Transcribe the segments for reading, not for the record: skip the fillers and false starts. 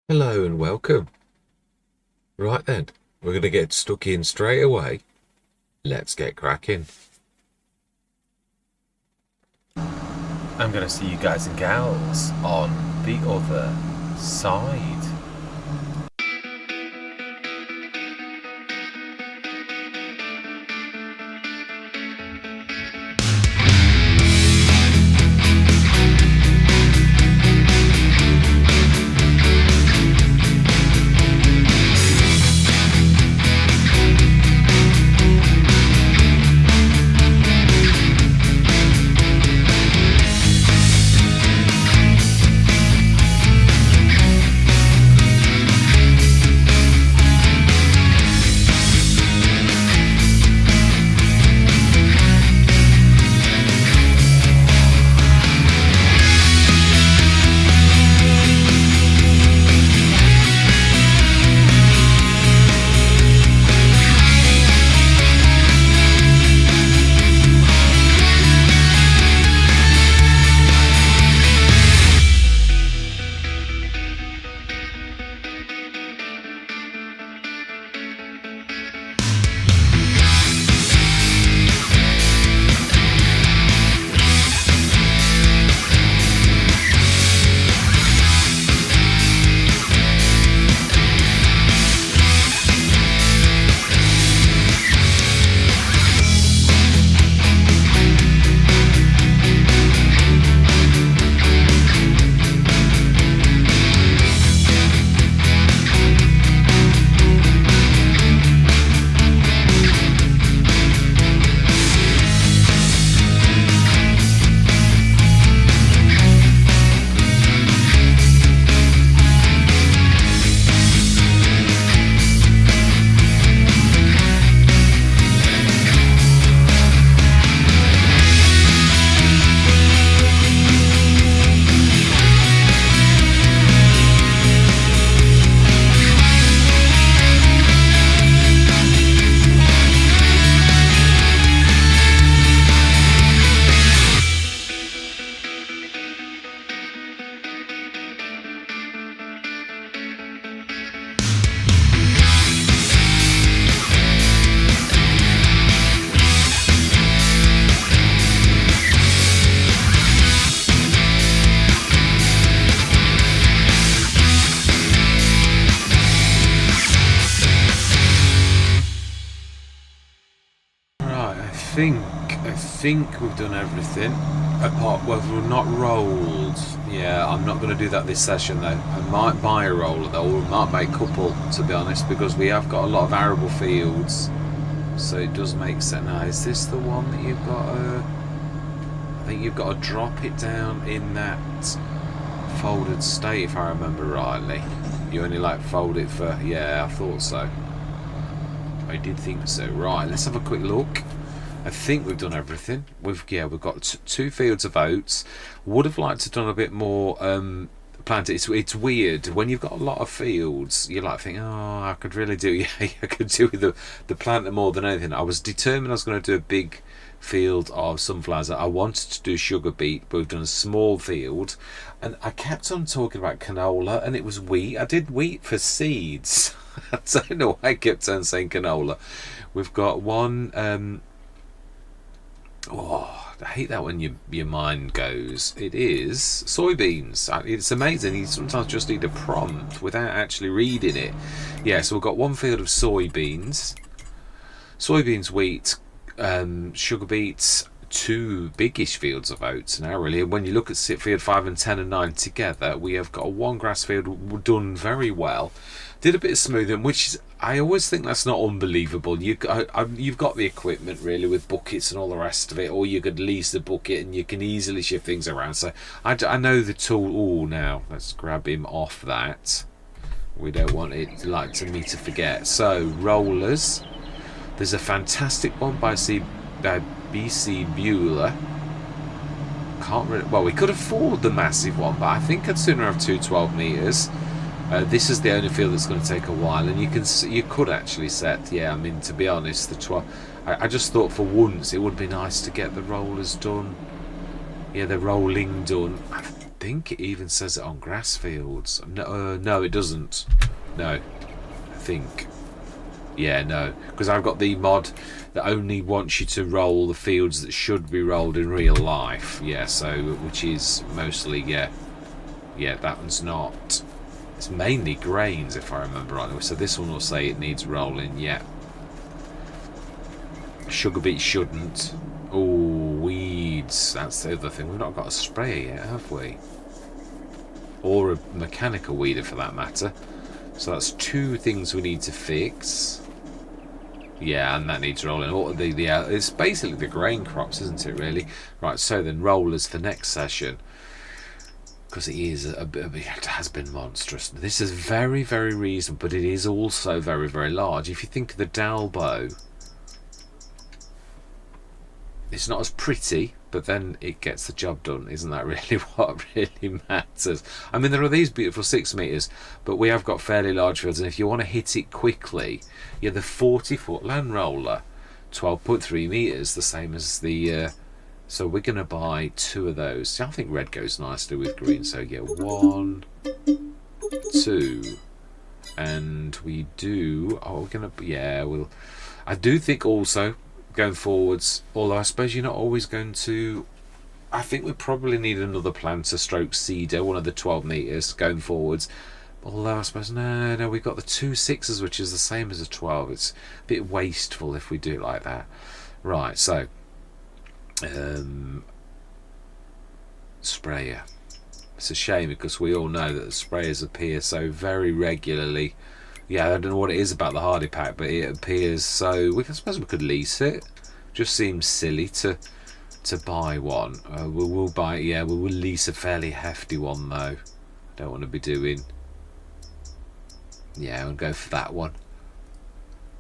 Hello and welcome. Right then, we're going to get stuck in straight away. Let's get cracking. I'm gonna see you guys and gals on the other side. Right, I think we've done everything. Apart, well, we're not rolled. Yeah, I'm not going to do that this session though. I might buy a roller though, or we might make a couple, to be honest, because we have got a lot of arable fields. So it does make sense. Now, is this the one that you've got to... I think you've got to drop it down in that folded state, if I remember rightly. You only like fold it for... Yeah, I thought so. I did think so. Right, let's have a quick look. I think we've done everything. We've got two fields of oats. Would have liked to have done a bit more planted. It's weird when you've got a lot of fields. You like think, oh, I could really do. Yeah, I could do the planter more than anything. I was determined I was going to do a big field of sunflowers. I wanted to do sugar beet, but we've done a small field, and I kept on talking about canola, and it was wheat. I did wheat for seeds. I don't know why I kept on saying canola. We've got one. I hate that when your mind goes. It is soybeans. It's amazing. You sometimes just need a prompt without actually reading it. Yeah, so we've got one field of soybeans, wheat, sugar beets, two biggish fields of oats now really. And when you look at field 5 and 10 and 9 together, we have got one grass field done very well. Did a bit of smoothing, which is, I always think that's not unbelievable. You've got the equipment really with buckets and all the rest of it, or you could lease the bucket and you can easily shift things around. So I know the tool. Oh, now let's grab him off that. We don't want it me to forget. So rollers. There's a fantastic one by BC Bueller. Can't really, well, we could afford the massive one, but I think I'd sooner have two 12 meters. This is the only field that's going to take a while, and you could actually set. Yeah, I mean, to be honest, the 12. I just thought for once it would be nice to get the rollers done. Yeah, the rolling done. think it even says it on grass fields. No, it doesn't. No, I think. Yeah, no, because I've got the mod that only wants you to roll the fields that should be rolled in real life. Yeah, so which is mostly that one's not. It's mainly grains, if I remember rightly. So this one will say it needs rolling. Yeah. Sugar beet shouldn't. Oh, weeds. That's the other thing. We've not got a sprayer yet, have we? Or a mechanical weeder, for that matter. So that's 2 things we need to fix. Yeah, and that needs rolling. It's basically the grain crops, isn't it, really? Right, so then rollers for next session. Because it has been monstrous. This is very, very reasonable, but it is also very, very large. If you think of the Dalbo, it's not as pretty, but then it gets the job done. Isn't that really what really matters? I mean, there are these beautiful 6 metres, but we have got fairly large fields, and if you want to hit it quickly, the 40-foot land roller, 12.3 metres, the same as the... so we're going to buy 2 of those. See, I think red goes nicely with green, so yeah, 1, 2, and we do... Oh, we're going to... Yeah, we'll... I do think also... going forwards, although I suppose you're not always going to... I think we probably need another planter stroke seeder, one of the 12 metres going forwards. Although I suppose, no, we've got the 2 6s, which is the same as a 12. It's a bit wasteful if we do it like that. Right, so... sprayer. It's a shame because we all know that the sprayers appear so very regularly. Yeah, I don't know what it is about the Hardy Pack, but it appears so... I suppose we could lease it. Just seems silly to buy one. We'll buy... Yeah, we will lease a fairly hefty one, though. Don't want to be doing... Yeah, I'll go for that one.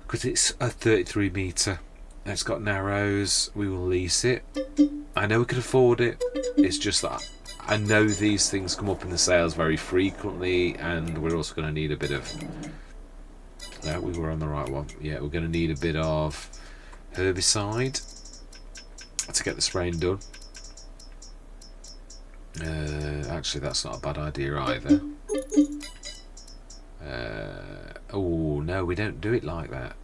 Because it's a 33 metre. It's got narrows. We will lease it. I know we could afford it. It's just that I know these things come up in the sales very frequently, and we're also going to need a bit of... No, we were on the right one. Yeah, we're going to need a bit of herbicide to get the spraying done. Actually, that's not a bad idea either. Oh, no, we don't do it like that.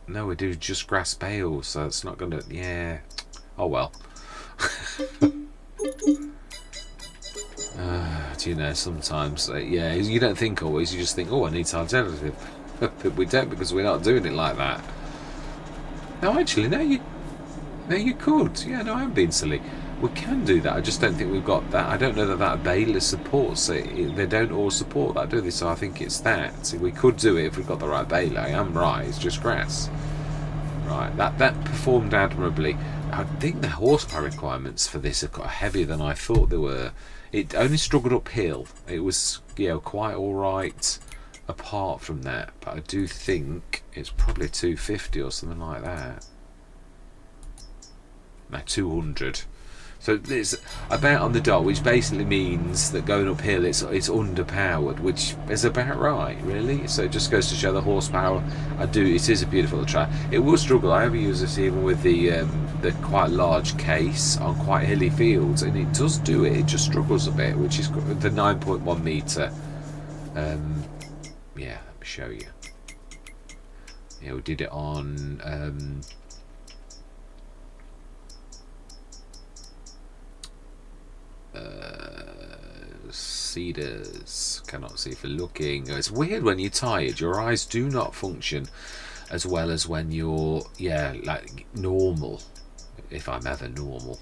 No, we do just grass bales, so it's not going to... Yeah. Oh, well. Do you know, sometimes, yeah, you don't think always, you just think, oh, I need some alternative. But we don't, because we're not doing it like that. No, actually, no, you could. Yeah, no, I'm being silly. We can do that, I just don't think we've got that. I don't know that baler supports it. They don't all support that, do they? So I think it's that. See, we could do it if we've got the right baler. I am right, it's just grass. Right, that performed admirably. I think the horsepower requirements for this are quite heavier than I thought they were. It only struggled uphill. It was, quite all right apart from that. But I do think it's probably 250 or something like that. No, 200. So it's about on the dot, which basically means that going uphill it's underpowered, which is about right, really. So it just goes to show the horsepower. It is a beautiful track. It will struggle. I ever use this even with the quite large case on quite hilly fields, and it does do it. It just struggles a bit, which is the 9.1 meter. Yeah, let me show you. Yeah, we did it on. Cedars. Cannot see for looking. It's weird when you're tired. Your eyes do not function as well as when you're like normal. If I'm ever normal.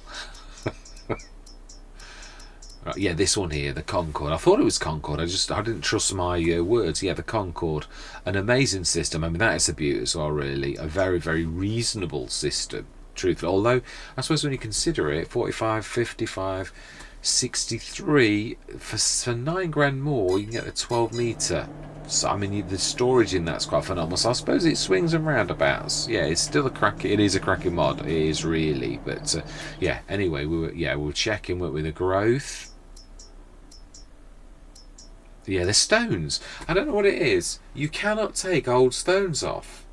Right, yeah, this one here, the Concorde. I thought it was Concorde. I didn't trust my words. Yeah, the Concorde, an amazing system. I mean, that is a beauty as well. Really, a very, very reasonable system. Truthfully, although I suppose when you consider it, 45, 55. 63 for £9,000 more, you can get the 12 meter. So I mean, the storage in that's quite phenomenal. So I suppose it swings and roundabouts. Yeah, it's still it is a cracking mod. It is really, but yeah. Anyway, we were checking with the growth. Yeah, the stones. I don't know what it is. You cannot take old stones off.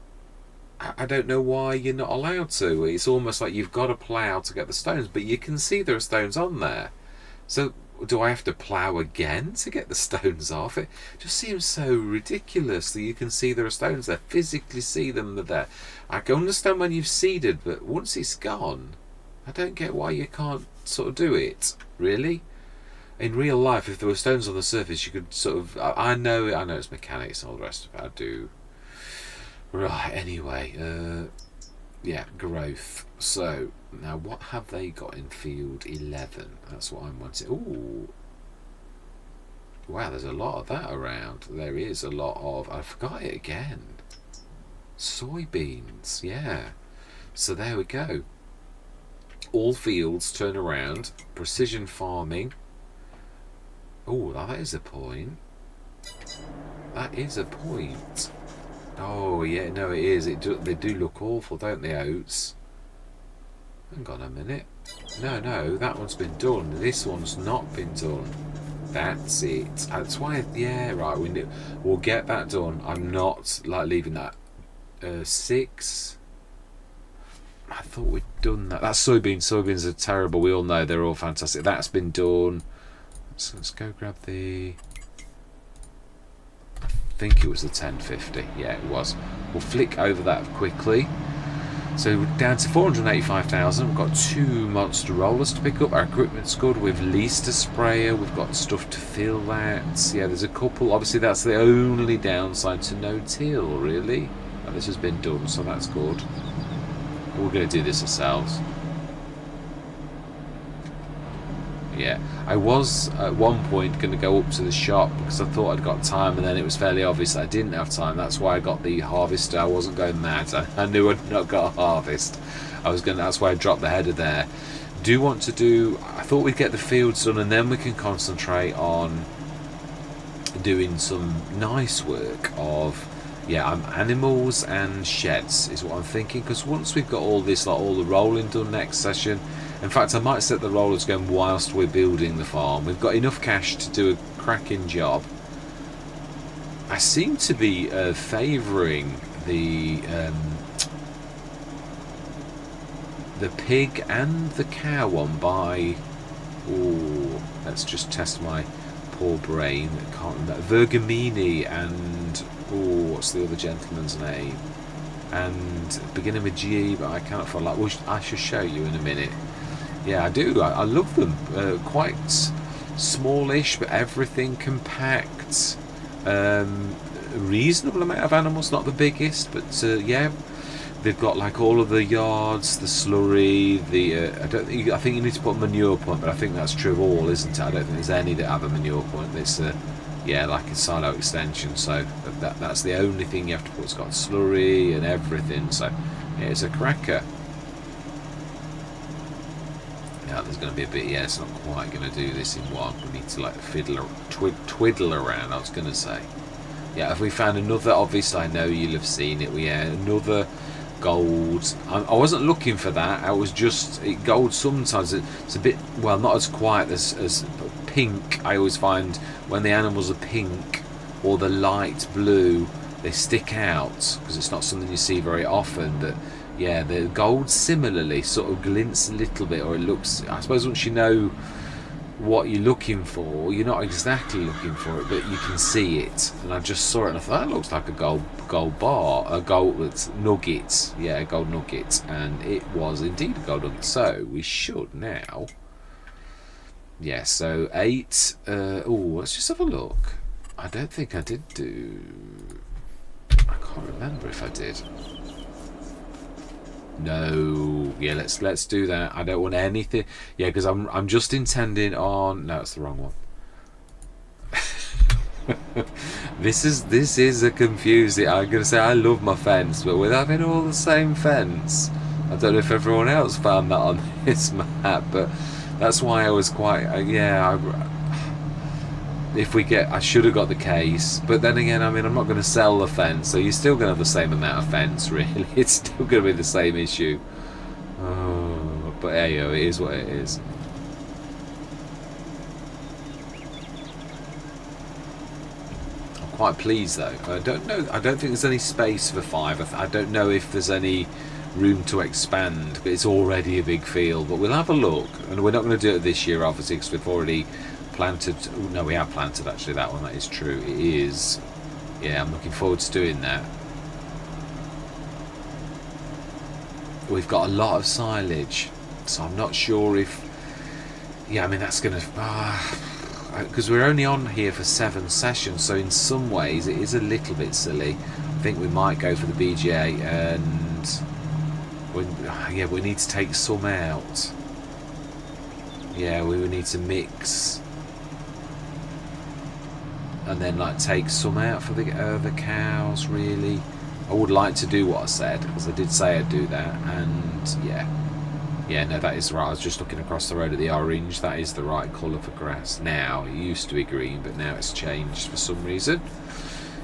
I don't know why you're not allowed to. It's almost like you've got to plough to get the stones, but you can see there are stones on there. So do I have to plough again to get the stones off? It just seems so ridiculous that you can see there are stones there, physically see them, they're there. I can understand when you've seeded, but once it's gone, I don't get why you can't sort of do it, really. In real life, if there were stones on the surface, you could sort of... I know it's mechanics and all the rest of it, I do. Right, anyway, yeah, growth. So, now what have they got in field 11? That's what I'm wanting. Ooh. Wow, there's a lot of that around. There is a lot of... I forgot it again. Soybeans, yeah. So there we go. All fields turn around. Precision farming. Oh, that is a point. That is a point. Oh, yeah, no, it is. They do look awful, don't they, oats? Hang on a minute. No, that one's been done. This one's not been done. That's it. That's why, yeah, right, we'll get that done. I'm not, like, leaving that. 6. I thought we'd done that. That's soybeans. Soybeans are terrible. We all know they're all fantastic. That's been done. So let's go grab the... I think it was the 1050. Yeah, it was. We'll flick over that quickly. So we're down to 485,000. We've got 2 monster rollers to pick up. Our equipment's good. We've leased a sprayer. We've got stuff to fill that. Yeah, there's a couple. Obviously, that's the only downside to no-till, really. Now, this has been done, so that's good. We're going to do this ourselves. Yeah, I was at one point going to go up to the shop because I thought I'd got time, and then it was fairly obvious that I didn't have time. That's why I got the harvester. I wasn't going mad. I knew I'd not got a harvest. That's why I dropped the header there. Do want to do... I thought we'd get the fields done, and then we can concentrate on doing some nice work of... Yeah, animals and sheds is what I'm thinking, because once we've got all this, like all the rolling done next session... In fact, I might set the rollers going whilst we're building the farm. We've got enough cash to do a cracking job. I seem to be favouring the pig and the cow one by... Oh, let's just test my poor brain. I can't remember. Vergamini and... Oh, what's the other gentleman's name? And beginning with G, but I cannot follow. Well, I shall show you in a minute. Yeah, I do. I love them. Quite smallish, but everything compact. Reasonable amount of animals, not the biggest, but yeah, they've got like all of the yards, the slurry. I think you need to put a manure point, but I think that's true of all, isn't it? I don't think there's any that have a manure point. It's yeah, like a silo extension. So that's the only thing you have to put. It's got slurry and everything. So yeah, it's a cracker. Yeah, there's going to be a bit. Yeah, it's not quite going to do this in one. We need to like twiddle around. I was going to say. Yeah, if we found another, obviously I know you'll have seen it. We had another gold. I wasn't looking for that. I was just gold. Sometimes it's a bit, well, not as quiet as pink. I always find when the animals are pink or the light blue, they stick out because it's not something you see very often. But yeah, the gold similarly sort of glints a little bit, or it looks. I suppose once you know what you're looking for, you're not exactly looking for it, but you can see it. And I just saw it and I thought that looks like a gold bar, a gold nugget. Yeah, a gold nugget, and it was indeed a gold nugget. So we should now. Yeah, so 8. Oh, let's just have a look. I don't think I did do. I can't remember if I did. No, yeah, let's do that. I don't want anything. Yeah, because I'm just intending on. No, it's the wrong one. This is a confusing. I'm gonna say I love my fence, but with having all the same fence, I don't know if everyone else found that on this map, but that's why I was quite. Yeah, if we get, I should have got the case, but then again, I mean, I'm not going to sell the fence, so you're still going to have the same amount of fence, really. It's still going to be the same issue. Oh, but hey, it is what it is. I'm quite pleased though. I don't know. I don't think there's any space for 5. I don't know if there's any room to expand, but it's already a big field. But we'll have a look, and we're not going to do it this year, obviously, because we've already planted. Oh, no, we have planted actually that one. That is true. It is. Yeah, I'm looking forward to doing that. We've got a lot of silage, so I'm not sure if. Yeah, I mean that's going to. Because we're only on here for 7 sessions, so in some ways it is a little bit silly. I think we might go for the BGA, and we need to take some out. Yeah, we would need to mix, and then like take some out for the cows. Really, I would like to do what I said, because I did say I'd do that, and yeah, no, that is right. I was just looking across the road at the orange. That is the right colour for grass now. It used to be green, but now it's changed for some reason.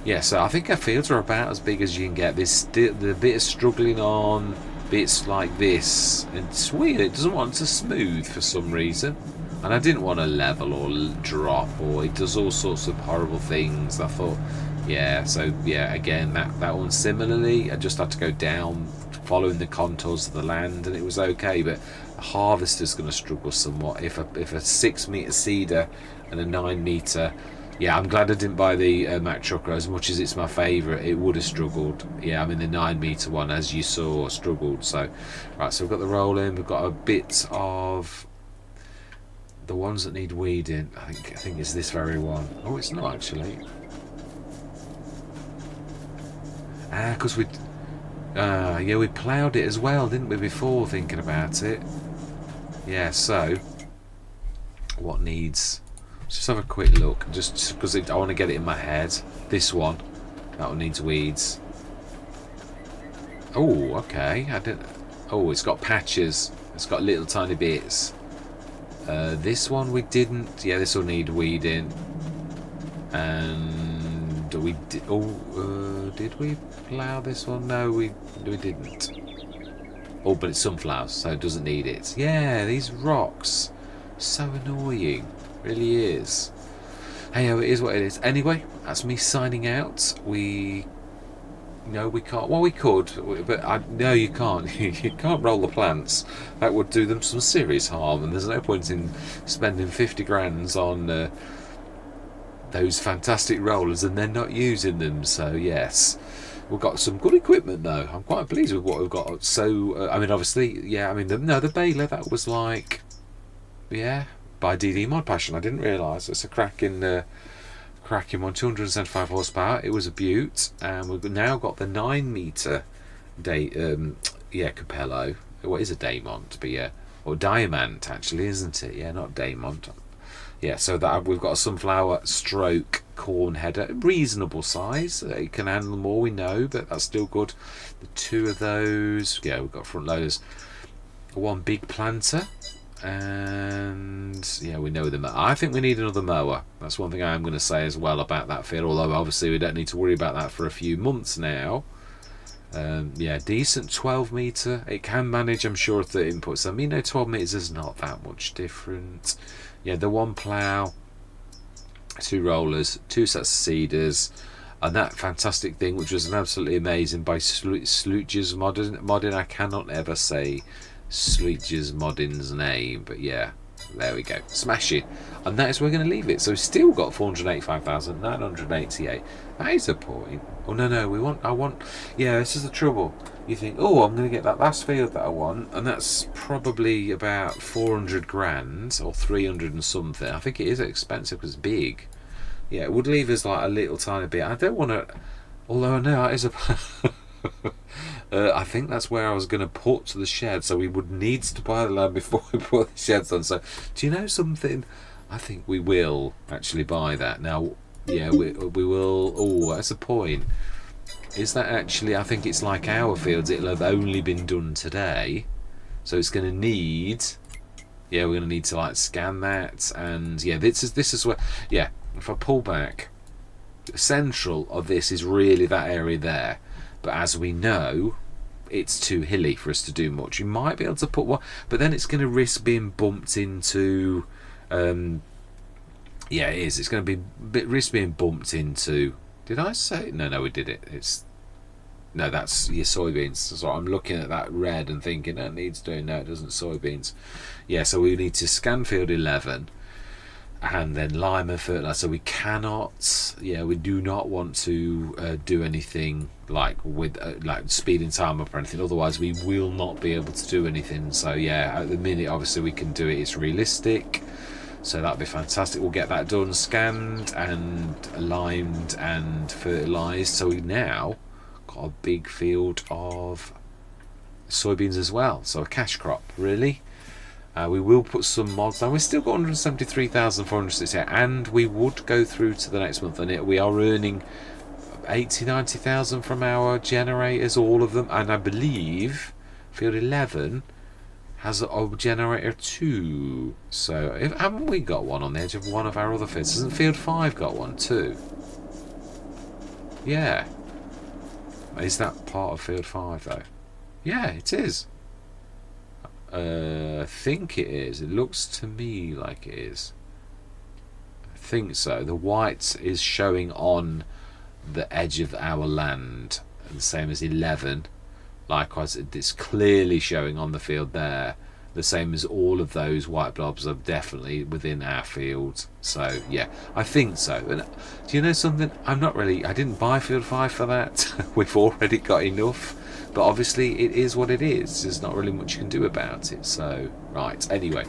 Yeah, so I think our fields are about as big as you can get. There's still the bit of struggling on bits like this. And it's weird, it doesn't want to smooth for some reason. And I didn't want to level or drop, or it does all sorts of horrible things. I thought, yeah, so yeah, again, that one similarly, I just had to go down following the contours of the land, and it was okay. But a harvester's going to struggle somewhat. If a 6 metre seeder and a 9 metre, yeah, I'm glad I didn't buy the Mack Trucker. As much as it's my favourite, it would have struggled. Yeah, I mean the 9 metre one, as you saw, struggled. So right, so we've got the roll in, we've got a bit of the ones that need weeding. I think it's this very one. Oh, it's not actually. Because yeah, we ploughed it as well, didn't we, before, thinking about it. Yeah, so what needs... Let's just have a quick look, just because I want to get it in my head. This one, that one needs weeds. Oh, okay. Oh, it's got patches. It's got little tiny bits. This one we didn't. Yeah, this will need weeding. And we did. Did we plough this one? No, we didn't. Oh, but it's sunflowers, so it doesn't need it. Yeah, these rocks, so annoying. Really is. Hey, it is what it is. Anyway, that's me signing out. We can't. Well, we could, but no, you can't. You can't roll the plants. That would do them some serious harm, and there's no point in spending 50 grand on those fantastic rollers and then not using them. So yes, we've got some good equipment though. I'm quite pleased with what we've got. So I mean, obviously, yeah. I mean, the baler, that was like, yeah, by DD Mod Passion. I didn't realise it's a cracking one, 275 horsepower. It was a beaut, and we've now got the 9 metre Capello. What is a Daymont? But yeah, or Diamant actually, isn't it? Yeah, not Daymont. Yeah, so that we've got a sunflower stroke corn header, reasonable size. It can handle more, we know, but that's still good. The 2 of those, yeah, we've got front loaders. 1 big planter, and yeah, we know them. I think we need another mower. That's one thing I am going to say as well about that field, although obviously we don't need to worry about that for a few months now. Yeah, decent 12 metre. It can manage, I'm sure, 13 inputs. I mean, 12 metres is not that much different. Yeah, the 1 plough, 2 rollers, 2 sets of seeders, and that fantastic thing, which was an absolutely amazing by Sluitjes Modding. I cannot ever say Sluitjes Modding's name, but yeah, there we go, smash it. And that is where we're going to leave it. So we've still got 485,988. That is a point. Oh no, yeah, this is the trouble. You think, oh, I'm going to get that last field that I want, and that's probably about 400 grand or 300 and something. I think it is expensive because it's big. Yeah, it would leave us like a little tiny bit. I don't want to, although I know it is a I think that's where I was going to put the shed, so we would need to buy the land before we put the sheds on. So do you know something? I think we will actually buy that now. Yeah, we will. Oh, that's a point. Is that actually, I think it's like our fields, it'll have only been done today, so it's going to need, yeah, we're going to need to like scan that. And yeah, this is where, yeah, if I pull back, the central of this is really that area there, but as we know, it's too hilly for us to do much. You might be able to put one, but then it's going to risk being bumped into, yeah, it is, it's going to be risk being bumped into. Did I say? No, we did it. No, that's your soybeans. So I'm looking at that red and thinking that needs doing. No, it doesn't. Soybeans. Yeah, so we need to scan field 11 and then lime and fertilizer. So we cannot, we do not want to do anything like with like speeding time up or anything. Otherwise, we will not be able to do anything. So yeah, at the minute, obviously we can do it. It's realistic. So that'd be fantastic. We'll get that done, scanned and limed and fertilized. So we now got a big field of soybeans as well. So a cash crop, really. We will put some mods down. We've still got 173,468, and we would go through to the next month, and we are earning 90,000 from our generators, all of them, and I believe field 11 has a generator too. So haven't we got one on the edge of one of our other fields? Hasn't field 5 got one too? Yeah. Is that part of field 5 though? Yeah, it is. I think it is. It looks to me like it is. I think so. The white is showing on the edge of our land, the same as 11. Likewise, it's clearly showing on the field there. The same as all of those white blobs are definitely within our field. So yeah, I think so. And do you know something? I didn't buy field 5 for that. We've already got enough. But obviously it is what it is. There's not really much you can do about it. So, right, anyway.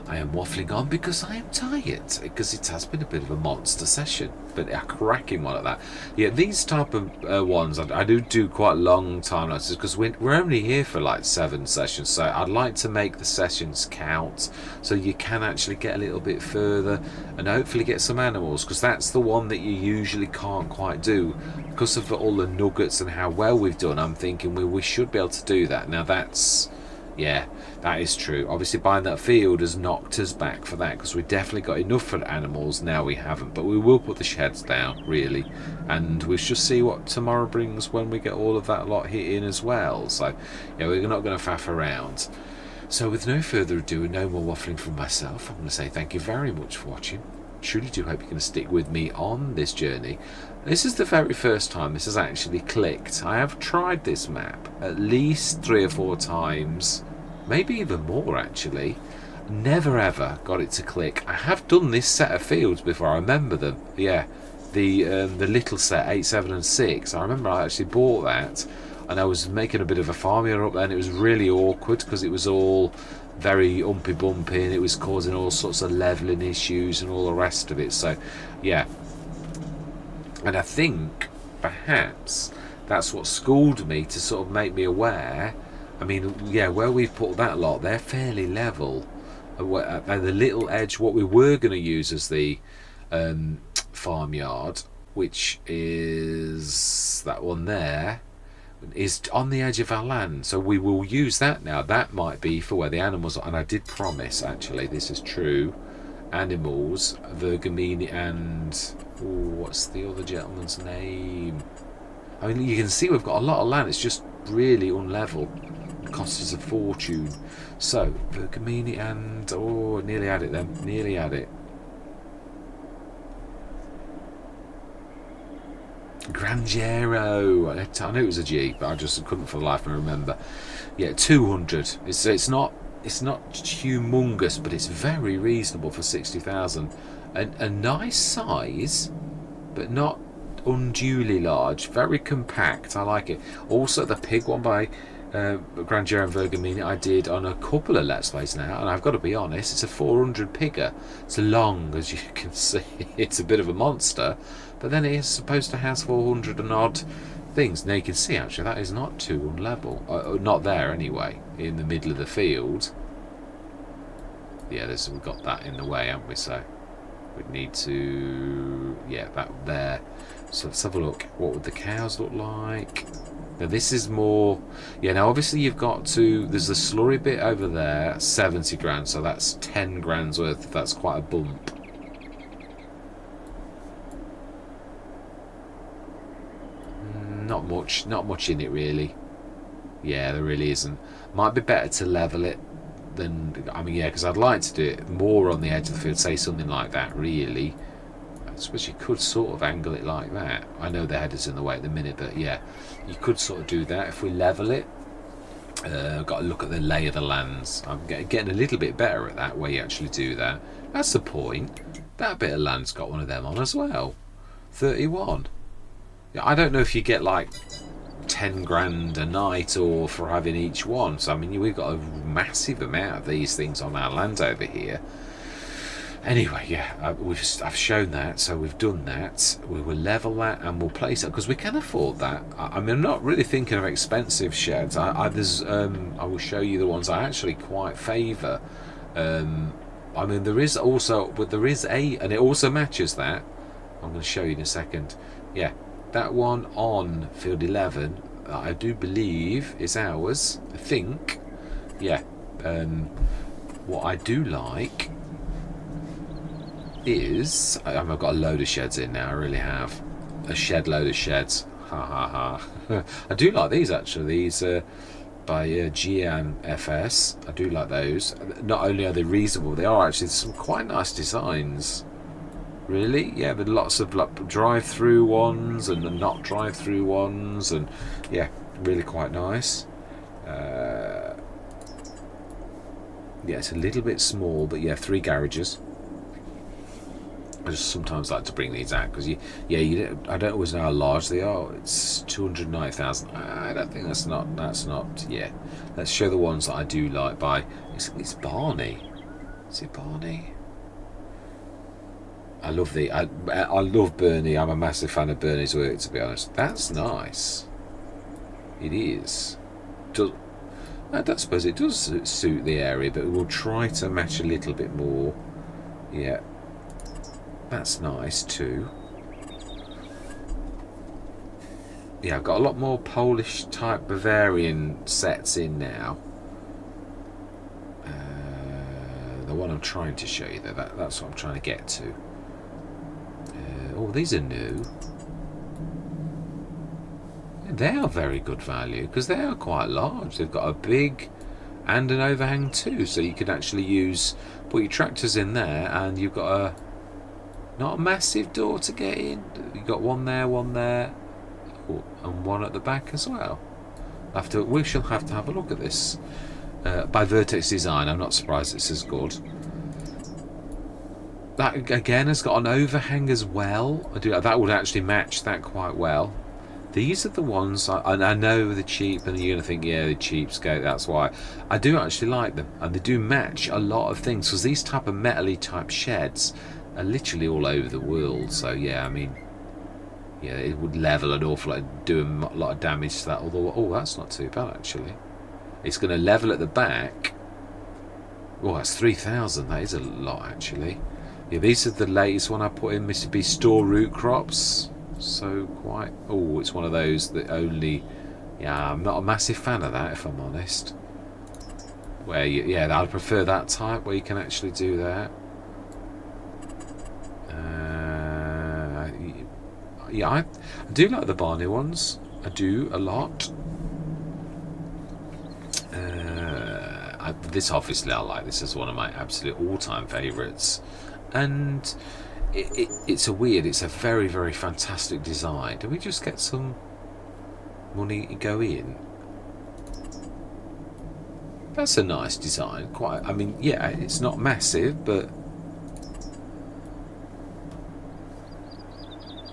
I am waffling on because I am tired. Because it has been a bit of a monster session. But a cracking one at that. Yeah, these type of ones, I do quite long time lapses. Because we're only here for like 7 sessions. So I'd like to make the sessions count. So you can actually get a little bit further. And hopefully get some animals. Because that's the one that you usually can't quite do. Because of all the nuggets and how well we've done, I'm thinking we should be able to do that. Now that's, yeah, that is true. Obviously buying that field has knocked us back for that, because we definitely got enough for animals. Now we haven't, but we will put the sheds down, really, and we'll just see what tomorrow brings when we get all of that lot hit in as well. So yeah, we're not going to faff around. So with no further ado and no more waffling from myself, I'm going to say thank you very much for watching. Truly do hope you're going to stick with me on this journey. This is the very first time this has actually clicked. I have tried this map at least 3 or 4 times, maybe even more actually. Never ever got it to click. I have done this set of fields before, I remember them. Yeah, the little set 8, 7 and 6. I remember I actually bought that, and I was making a bit of a farm here up there, and it was really awkward because it was all very umpy bumpy and it was causing all sorts of leveling issues and all the rest of it. So yeah, and I think perhaps that's what schooled me to sort of make me aware. I mean, yeah, where we've put that lot, they're fairly level. And the little edge, what we were going to use as the farmyard, which is that one there, is on the edge of our land. So we will use that now. That might be for where the animals are. And I did promise, actually, this is true, animals, Vergamini and... what's the other gentleman's name? I mean, you can see we've got a lot of land. It's just really unlevel. It costs us a fortune. So, Vergamini and... oh, nearly had it then. Nearly had it. Grangiero. I knew it was a G, but I just couldn't for the life of me remember. Yeah, 200. It's not humongous, but it's very reasonable for 60,000. A nice size, but not unduly large. Very compact. I like it. Also, the pig one by Grangiero and Vergamini I did on a couple of Let's Plays now, and I've got to be honest, it's a 400 pigger. It's long, as you can see. It's a bit of a monster, but then it is supposed to house 400 and odd things. Now you can see actually that is not too unlevel. Not there anyway, in the middle of the field. Yeah, we've got that in the way, haven't we? So we need to, yeah, that there. So let's have a look. What would the cows look like? Now this is more, yeah, now obviously you've got to, there's the slurry bit over there, 70 grand, so that's 10 grand's worth. That's quite a bump. Not much in it really. Yeah, there really isn't. Might be better to level it than, I mean, yeah, because I'd like to do it more on the edge of the field, say something like that really. suppose you could sort of angle it like that. I know the header's in the way at the minute, but yeah, you could sort of do that if we level it. I've got to look at the lay of the lands. I'm getting a little bit better at that, where you actually do that. That's the point. That bit of land's got one of them on as well. 31. Yeah, I don't know if you get like 10 grand a night or for having each one. So I mean, we've got a massive amount of these things on our land over here. Anyway, yeah, I've shown that, so we've done that. We will level that and we'll place it because we can afford that. I mean, I'm not really thinking of expensive sheds. I will show you the ones I actually quite favour. I mean, there is also, but there is and it also matches that. I'm going to show you in a second. Yeah, that one on field 11, I do believe is ours. I think. Yeah. What I do like is I've got a load of sheds in now. I really have a shed load of sheds. Ha ha ha. I do like these actually. These by GM FS. I do like those. Not only are they reasonable, they are actually some quite nice designs. Really, yeah, but lots of like drive-through ones and the not drive-through ones, and yeah, really quite nice. Yeah, it's a little bit small, but yeah, 3 garages. I just sometimes like to bring these out because I don't always know how large they are. It's 290,000. I don't think that's not. Yeah, let's show the ones that I do like. By it's Barney. Is it Barney? I love I love Bernie. I'm a massive fan of Bernie's work, to be honest. That's nice. It is. I don't suppose it does suit the area, but we'll try to match a little bit more. Yeah. That's nice too. Yeah, I've got a lot more Polish type Bavarian sets in now. The one I'm trying to show you, that's what I'm trying to get to. Oh, these are new. They are very good value because they are quite large. They've got a big and an overhang too, so you can actually put your tractors in there, and you've got not a massive door to get in. You've got one there, oh, and one at the back as well. We shall have to have a look at this. By Vertex Design, I'm not surprised it's as good. That again has got an overhang as well. That would actually match that quite well. These are the ones, I know they're cheap, and you're going to think, yeah, they're cheapskate, that's why. I do actually like them, and they do match a lot of things, because these type of metal-y type sheds are literally all over the world. So yeah, I mean, yeah, it would level an awful lot, do a lot of damage to that. Although, oh, that's not too bad actually. It's going to level at the back. Oh, that's 3,000. That is a lot actually. Yeah, these are the latest one I put in. Mr. B store root crops. So quite. Oh, it's one of those that only. Yeah, I'm not a massive fan of that, if I'm honest. Where yeah, I'd prefer that type where you can actually do that. Yeah, I do like the Barney ones. I do a lot. This obviously I like. This is one of my absolute all-time favourites, and it's a very, very fantastic design. Do we just get some money to go in? That's a nice design. Quite. I mean, yeah, it's not massive, but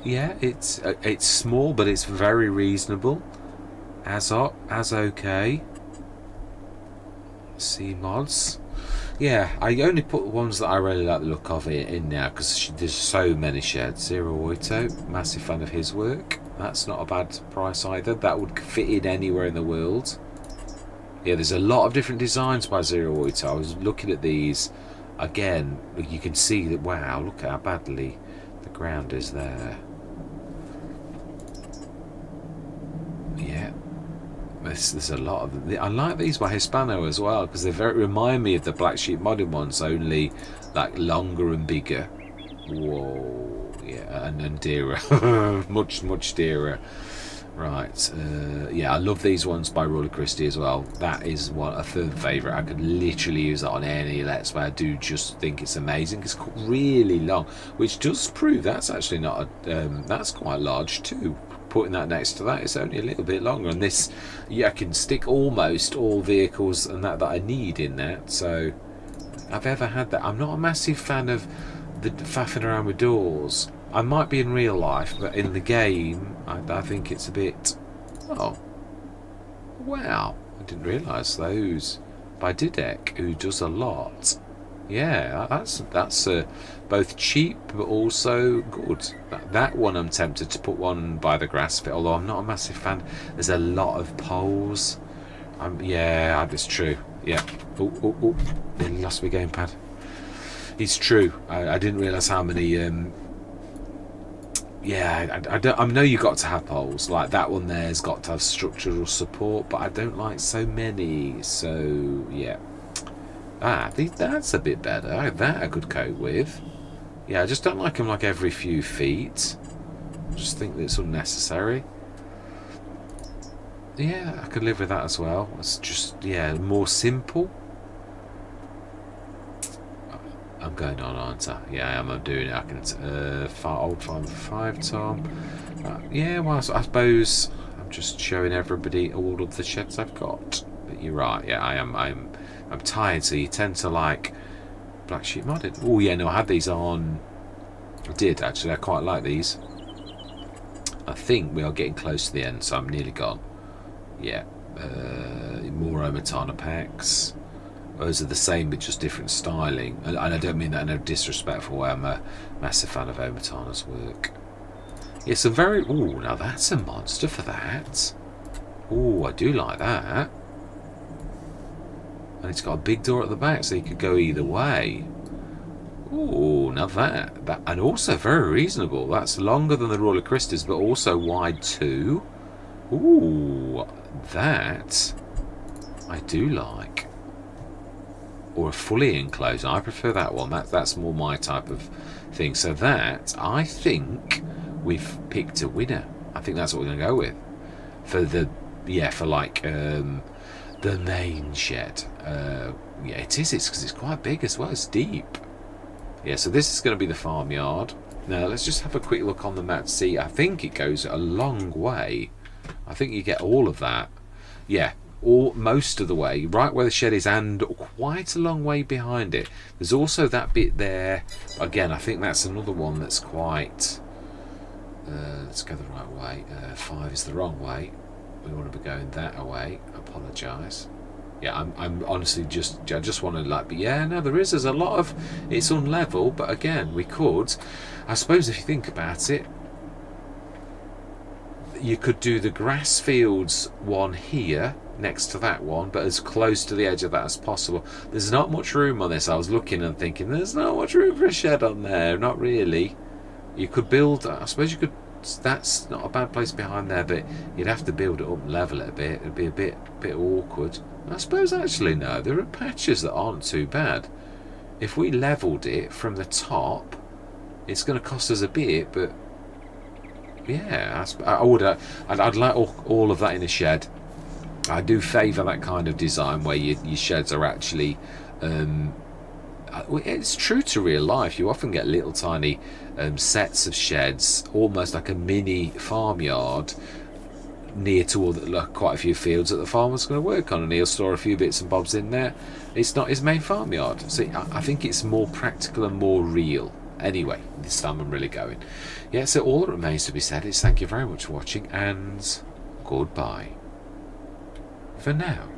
yeah, it's small, but it's very reasonable. As okay. See mods. Yeah, I only put ones that I really like the look of in now because there's so many sheds. Zero Oito, massive fan of his work. That's not a bad price either. That would fit in anywhere in the world. Yeah, there's a lot of different designs by Zero Oito. I was looking at these again. You can see that. Wow, look at how badly the ground is there. Yeah. There's a lot of them. I like these by Hispano as well because they remind me of the Black Sheep modern ones, only like longer and bigger. Whoa, yeah, and dearer, much dearer. Right, yeah, I love these ones by Roller Christie as well. That is a third favourite. I could literally use that on any Let's Play. I do just think it's amazing. It's really long, which does prove that's actually not a, that's quite large too. Putting that next to that, it's only a little bit longer. And this, yeah, I can stick almost all vehicles and that I need in that. So, I've ever had that. I'm not a massive fan of the faffing around with doors. I might be in real life, but in the game, I think it's a bit... Oh. Wow. I didn't realise those. By Didek, who does a lot. Yeah, that's both cheap, but also good. That one I'm tempted to put one by the grass fit, although I'm not a massive fan. There's a lot of poles. Yeah, that's true. Yeah. Oh. Nearly lost my gamepad. It's true. I didn't realise how many... Yeah, I know you got to have poles. Like that one there's got to have structural support, but I don't like so many. So yeah, that's a bit better. That I could cope with. Yeah, I just don't like them like every few feet. I just think that it's unnecessary. Yeah, I could live with that as well. It's just, yeah, more simple. I'm going on, aren't I? Yeah, I am. I'm doing it. I can. Old 5 Tom. Yeah, well, I suppose I'm just showing everybody all of the sheds I've got. But you're right. Yeah, I am. I'm tired, so you tend to like Black Sheep modded. Oh yeah, no, I had these on. I did actually. I quite like these. I think we are getting close to the end, so I'm nearly gone. Yeah. More Omatana packs. Those are the same but just different styling, and I don't mean that in a disrespectful way. I'm a massive fan of Omatana's work. Yeah, some very... Oh, now that's a monster for that. Oh, I do like that. And it's got a big door at the back, so you could go either way. Oh, now that... And also very reasonable. That's longer than the Roller Christies, but also wide too. Ooh, that I do like. Or a fully enclosed. I prefer that one. That's more my type of thing. So that, I think we've picked a winner. I think that's what we're going to go with. For the, yeah, for like the main shed. Yeah, it is. It's because it's quite big as well. It's deep. Yeah, so this is going to be the farmyard. Now, let's just have a quick look on the map to see. I think it goes a long way. I think you get all of that. Yeah. Most of the way, right where the shed is, and quite a long way behind it. There's also that bit there. Again, I think that's another one that's quite... let's go the right way. 5 is the wrong way. We want to be going that way. I apologise. Yeah, I'm honestly I just want to like... But yeah, no, there's a lot of... It's unlevel, but again, we could... I suppose if you think about it, you could do the grass fields one here next to that one, but as close to the edge of that as possible. There's not much room on this. I was looking and thinking there's not much room for a shed on there. Not really. You could build, I suppose you could, that's not a bad place behind there, but you'd have to build it up and level it a bit. It'd be a bit awkward. I suppose actually no, there are patches that aren't too bad. If we leveled it from the top, it's going to cost us a bit, but yeah, I'd like all of that in a shed. I do favour that kind of design where your sheds are actually... it's true to real life. You often get little tiny sets of sheds, almost like a mini farmyard, near to quite a few fields that the farmer's going to work on, and he'll store a few bits and bobs in there. It's not his main farmyard. So I think it's more practical and more real. Anyway, this time I'm really going. Yeah, so all that remains to be said is thank you very much for watching, and goodbye. For now.